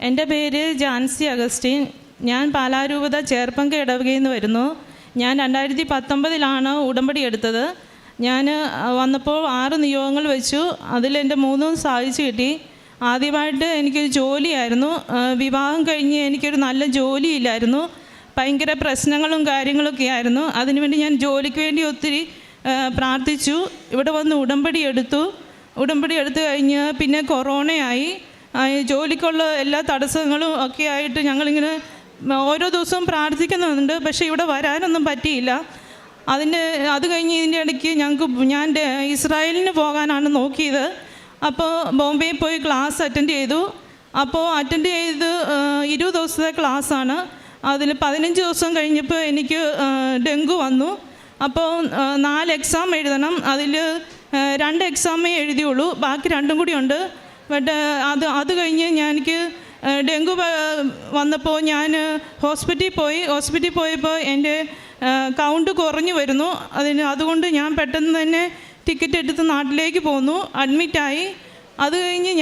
എൻ്റെ പേര് ജാൻസി അഗസ്റ്റിൻ. ഞാൻ പാലാരൂപത ചേർപ്പങ്ക ഇടവകയിൽ നിന്ന് വരുന്നു. ഞാൻ 2019 ഉടമ്പടി എടുത്തത്. ഞാൻ വന്നപ്പോൾ 6 നിയോഗങ്ങൾ വെച്ചു. അതിലെൻ്റെ 3 സാധിച്ചു കിട്ടി. ആദ്യമായിട്ട് എനിക്കൊരു ജോലിയായിരുന്നു. വിവാഹം കഴിഞ്ഞ് എനിക്കൊരു നല്ല ജോലിയില്ലായിരുന്നു. ഭയങ്കര പ്രശ്നങ്ങളും കാര്യങ്ങളൊക്കെ ആയിരുന്നു. അതിനുവേണ്ടി ഞാൻ ജോലിക്ക് വേണ്ടി ഒത്തിരി പ്രാർത്ഥിച്ചു. ഇവിടെ വന്ന് ഉടമ്പടി എടുത്തു കഴിഞ്ഞ് പിന്നെ കൊറോണയായി. ജോലിക്കുള്ള എല്ലാ തടസ്സങ്ങളും ഒക്കെ ആയിട്ട് ഞങ്ങളിങ്ങനെ ഓരോ ദിവസവും പ്രാർത്ഥിക്കുന്നുണ്ട്. പക്ഷേ ഇവിടെ വരാനൊന്നും പറ്റിയില്ല. അത് കഴിഞ്ഞ് ഇതിൻ്റെ ഇടയ്ക്ക് ഞാൻ ഇസ്രായേലിന് പോകാനാണ് നോക്കിയത്. അപ്പോൾ ബോംബെയിൽ പോയി ക്ലാസ് അറ്റൻഡ് ചെയ്തു. 20 ദിവസത്തെ ക്ലാസ്സാണ്. അതിൽ 15 ദിവസം കഴിഞ്ഞപ്പോൾ എനിക്ക് ഡെങ്കു വന്നു. അപ്പോൾ 4 എക്സാം എഴുതണം. അതിൽ 2 എക്സാമേ എഴുതിയുള്ളൂ, ബാക്കി 2 കൂടി ഉണ്ട്. ബട്ട് അത് കഴിഞ്ഞ് എനിക്ക് ഡെങ്കു വന്നപ്പോൾ ഞാൻ ഹോസ്പിറ്റലിൽ പോയപ്പോൾ എൻ്റെ കൗണ്ട് കുറഞ്ഞു വരുന്നു. അതുകൊണ്ട് ഞാൻ പെട്ടെന്ന് തന്നെ ടിക്കറ്റ് എടുത്ത് നാട്ടിലേക്ക് പോന്നു, അഡ്മിറ്റായി. അത് കഴിഞ്ഞ്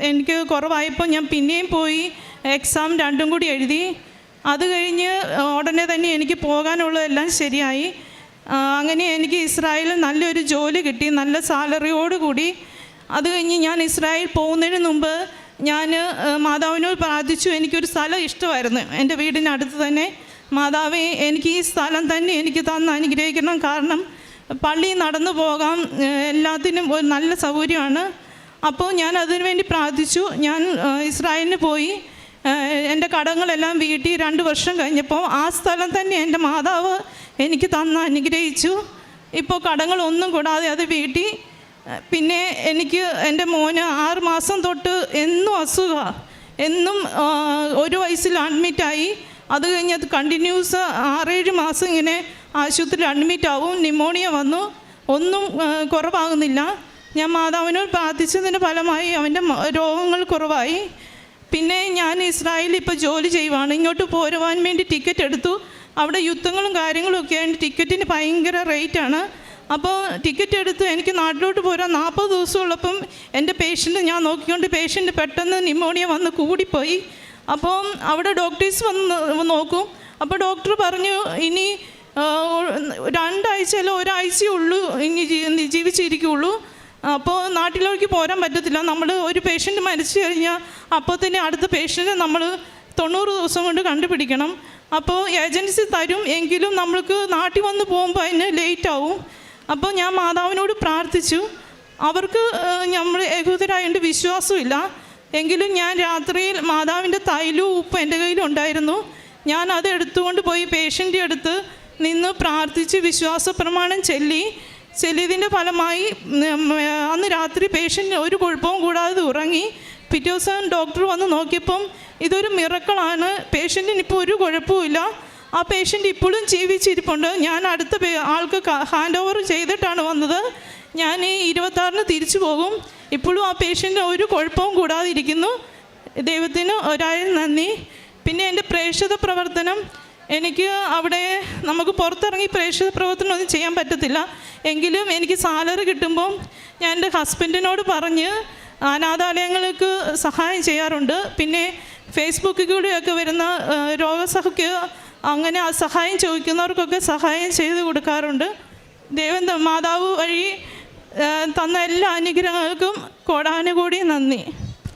എനിക്ക് കുറവായപ്പോൾ ഞാൻ പിന്നെയും പോയി എക്സാം 2 കൂടി എഴുതി. അത് കഴിഞ്ഞ് ഉടനെ തന്നെ എനിക്ക് പോകാനുള്ളതെല്ലാം ശരിയായി. അങ്ങനെ എനിക്ക് ഇസ്രായേലിൽ നല്ലൊരു ജോലി കിട്ടി, നല്ല സാലറിയോടുകൂടി. അത് കഴിഞ്ഞ് ഞാൻ ഇസ്രായേൽ പോകുന്നതിന് മുമ്പ് ഞാൻ മാതാവിനോട് പ്രാർത്ഥിച്ചു. എനിക്കൊരു സ്ഥലം ഇഷ്ടമായിരുന്നു, എൻ്റെ വീടിനടുത്ത് തന്നെ. മാതാവേ, എനിക്ക് ഈ സ്ഥലം തന്നെ എനിക്ക് തന്ന് അനുഗ്രഹിക്കണം. കാരണം പള്ളി നടന്നു പോകാം, എല്ലാത്തിനും ഒരു നല്ല സൗകര്യമാണ്. അപ്പോൾ ഞാൻ അതിനു വേണ്ടി പ്രാർത്ഥിച്ചു. ഞാൻ ഇസ്രായേലിന് പോയി എൻ്റെ കടങ്ങളെല്ലാം വീട്ടി 2 വർഷം കഴിഞ്ഞപ്പോൾ ആ സ്ഥലം തന്നെ എൻ്റെ മാതാവ് എനിക്ക് തന്ന് അനുഗ്രഹിച്ചു. ഇപ്പോൾ കടങ്ങളൊന്നും കൂടാതെ അത് വീട്ടി. പിന്നെ എനിക്ക് എൻ്റെ മോന് 6 മാസം തൊട്ട് എന്നും അസുഖമാണ്, എന്നും 1 വയസ്സിൽ അഡ്മിറ്റായി. അത് കഴിഞ്ഞ് അത് കണ്ടിന്യൂസ് 6-7 മാസം ഇങ്ങനെ ആശുപത്രിയിൽ അഡ്മിറ്റാവും. ന്യൂമോണിയ വന്നു, ഒന്നും കുറവാകുന്നില്ല. ഞാൻ മാതാവിനോട് പ്രാർത്ഥിച്ചതിൻ്റെ ഫലമായി അവൻ്റെ രോഗങ്ങൾ കുറവായി. പിന്നെ ഞാൻ ഇസ്രായേലിൽ ഇപ്പോൾ ജോലി ചെയ്യുവാണ്. ഇങ്ങോട്ട് പോരുവാൻ വേണ്ടി ടിക്കറ്റ് എടുത്തു. അവിടെ യുദ്ധങ്ങളും കാര്യങ്ങളും ഒക്കെ ആയിട്ട് ടിക്കറ്റിന് ഭയങ്കര റേറ്റാണ്. അപ്പോൾ ടിക്കറ്റ് എടുത്ത് എനിക്ക് നാട്ടിലോട്ട് പോരാൻ 40 ദിവസമുള്ളപ്പം എൻ്റെ ഞാൻ നോക്കിക്കൊണ്ട് പേഷ്യൻ്റ് പെട്ടെന്ന് ന്യൂമോണിയ വന്ന് കൂടിപ്പോയി. അപ്പോൾ അവിടെ ഡോക്ടേഴ്സ് വന്ന് നോക്കും. അപ്പോൾ ഡോക്ടർ പറഞ്ഞു, ഇനി 2 ആഴ്ചയല്ല 1 ആഴ്ചയേ ഉള്ളൂ ഇനി ജീവിച്ചിരിക്കുകയുള്ളൂ. അപ്പോൾ നാട്ടിലേക്ക് പോരാൻ പറ്റത്തില്ല. നമ്മൾ ഒരു പേഷ്യൻ്റ് മരിച്ചു കഴിഞ്ഞാൽ അപ്പോൾ തന്നെ അടുത്ത പേഷ്യൻ്റ് നമ്മൾ 90 ദിവസം കൊണ്ട് കണ്ടുപിടിക്കണം. അപ്പോൾ ഏജൻസി തരും, എങ്കിലും നമ്മൾക്ക് നാട്ടിൽ വന്ന് പോകുമ്പോൾ അതിന് ലേറ്റാവും. അപ്പോൾ ഞാൻ മാതാവിനോട് പ്രാർത്ഥിച്ചു. അവർക്ക് നമ്മൾ യഹൂദരായതുകൊണ്ട് വിശ്വാസമില്ല. എങ്കിലും ഞാൻ രാത്രിയിൽ മാതാവിൻ്റെ തൈലവും ഉപ്പും എൻ്റെ കയ്യിലുണ്ടായിരുന്നു. ഞാൻ അത് എടുത്തുകൊണ്ട് പോയി പേഷ്യൻ്റെ അടുത്ത് നിന്ന് പ്രാർത്ഥിച്ച് വിശ്വാസ പ്രമാണം ചെല്ലിയതിൻ്റെ ഫലമായി അന്ന് രാത്രി പേഷ്യൻ്റ് ഒരു കുഴപ്പവും കൂടാതെ ഉറങ്ങി. പിറ്റേ ദിവസം ഡോക്ടർ വന്ന് നോക്കിയപ്പം ഇതൊരു മിറക്കിളാണ്, പേഷ്യൻറ്റിന് ഇപ്പോൾ ഒരു കുഴപ്പമില്ല. ആ പേഷ്യൻ്റ് ഇപ്പോഴും ജീവിച്ചിരിപ്പുണ്ട്. ഞാൻ അടുത്ത ആൾക്ക് ഹാൻഡ് ഓവർ ചെയ്തിട്ടാണ് വന്നത്. ഞാൻ ഈ 26-ന് തിരിച്ചു പോകും. ഇപ്പോഴും ആ പേഷ്യൻ്റ് ഒരു കുഴപ്പവും കൂടാതെ ഇരിക്കുന്നു. ദൈവത്തിന് 1000 നന്ദി. പിന്നെ എൻ്റെ പ്രേക്ഷിത പ്രവർത്തനം, എനിക്ക് അവിടെ നമുക്ക് പുറത്തിറങ്ങി പ്രേക്ഷിത പ്രവർത്തനം ഒന്നും ചെയ്യാൻ പറ്റത്തില്ല. എങ്കിലും എനിക്ക് സാലറി കിട്ടുമ്പം ഞാൻ എൻ്റെ ഹസ്ബൻഡിനോട് പറഞ്ഞ് അനാഥാലയങ്ങൾക്ക് സഹായം ചെയ്യാറുണ്ട്. പിന്നെ ഫേസ്ബുക്കിൽ കൂടെയൊക്കെ വരുന്ന രോഗസഹയ്ക്ക് അങ്ങനെ ആ സഹായം ചോദിക്കുന്നവർക്കൊക്കെ സഹായം ചെയ്ത് കൊടുക്കാറുണ്ട്. മാതാവ് വഴി തന്ന എല്ലാ അനുഗ്രഹങ്ങൾക്കും കോടാനുകൂടി നന്ദി.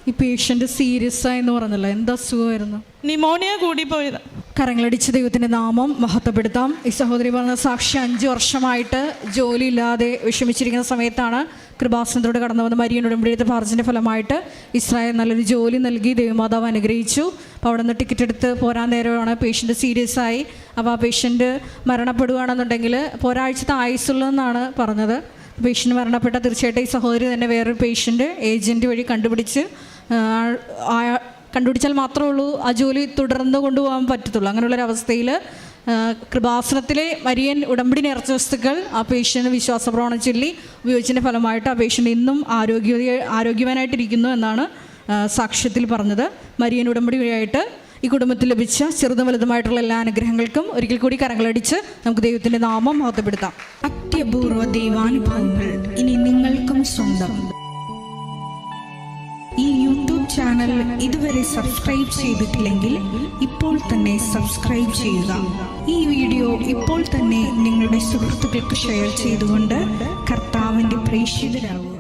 ഈ പേഷ്യൻ്റ് സീരിയസ് ആയെന്ന് പറഞ്ഞല്ലോ, എന്താ അസുഖമായിരുന്നു? ന്യൂമോണിയ കൂടിപ്പോയത്. കരങ്ങളടിച്ച് ദൈവത്തിൻ്റെ നാമം മഹത്വപ്പെടുത്താം. ഈ സഹോദരി പറഞ്ഞ സാക്ഷി 5 വർഷമായിട്ട് ജോലിയില്ലാതെ വിഷമിച്ചിരിക്കുന്ന സമയത്താണ് കൃപാസനത്തോട് കടന്നു വന്ന മരിയൻ ഉടമ്പടിയുടെ പ്രാർത്ഥനയുടെ ഫലമായിട്ട് ഇസ്രായേൽ നല്ലൊരു ജോലി നൽകി ദൈവമാതാവ് അനുഗ്രഹിച്ചു. അപ്പോൾ അവിടെ നിന്ന് ടിക്കറ്റ് എടുത്ത് പോരാൻ നേരമാണ് പേഷ്യൻ്റ് സീരിയസ് ആയി. അപ്പോൾ ആ പേഷ്യൻ്റ് മരണപ്പെടുകയാണെന്നുണ്ടെങ്കിൽ ഒരാഴ്ചത്തെ ആയുസുള്ളതെന്നാണ് പറഞ്ഞത്. പേഷ്യൻ്റ് മരണപ്പെട്ട തീർച്ചയായിട്ടും ഈ സഹോദരി തന്നെ വേറൊരു പേഷ്യൻ്റ് ഏജൻറ്റ് വഴി കണ്ടുപിടിച്ചാൽ മാത്രമേ ഉള്ളൂ ആ ജോലി തുടർന്ന് കൊണ്ടുപോകാൻ പറ്റത്തുള്ളൂ. അങ്ങനെയുള്ളൊരവസ്ഥയിൽ കൃപാസനത്തിലെ മരിയൻ ഉടമ്പടി നേർച്ച വസ്തുക്കൾ ആ പേഷ്യൻ്റ് വിശ്വാസപ്രമാണം ചൊല്ലി ഉപയോഗിച്ചതിൻ്റെ ഫലമായിട്ട് ആ പേഷ്യൻ്റ് ഇന്നും ആരോഗ്യവാനായിട്ടിരിക്കുന്നു എന്നാണ് സാക്ഷ്യത്തിൽ പറഞ്ഞത്. മരിയൻ ഉടമ്പടി വഴിയായിട്ട് ഈ കുടുംബത്തിൽ ലഭിച്ച ചെറുതും വലുതുമായിട്ടുള്ള എല്ലാ അനുഗ്രഹങ്ങൾക്കും ഒരിക്കൽ കൂടി കരങ്ങളടിച്ച് നമുക്ക് ദൈവത്തിൻ്റെ നാമം മഹത്വപ്പെടുത്താം. അത്യപൂർവ ദൈവാനുഭവങ്ങൾ ഇനി നിങ്ങൾക്കും സ്വന്തം. ഈ യൂട്യൂബ് ചാനൽ ഇതുവരെ സബ്സ്ക്രൈബ് ചെയ്തിട്ടില്ലെങ്കിൽ ഇപ്പോൾ തന്നെ സബ്സ്ക്രൈബ് ചെയ്യുക. ഈ വീഡിയോ ഇപ്പോൾ തന്നെ നിങ്ങളുടെ സുഹൃത്തുക്കൾക്ക് ഷെയർ ചെയ്തുകൊണ്ട് കർത്താവിൻ്റെ പ്രേക്ഷിതരാകുക.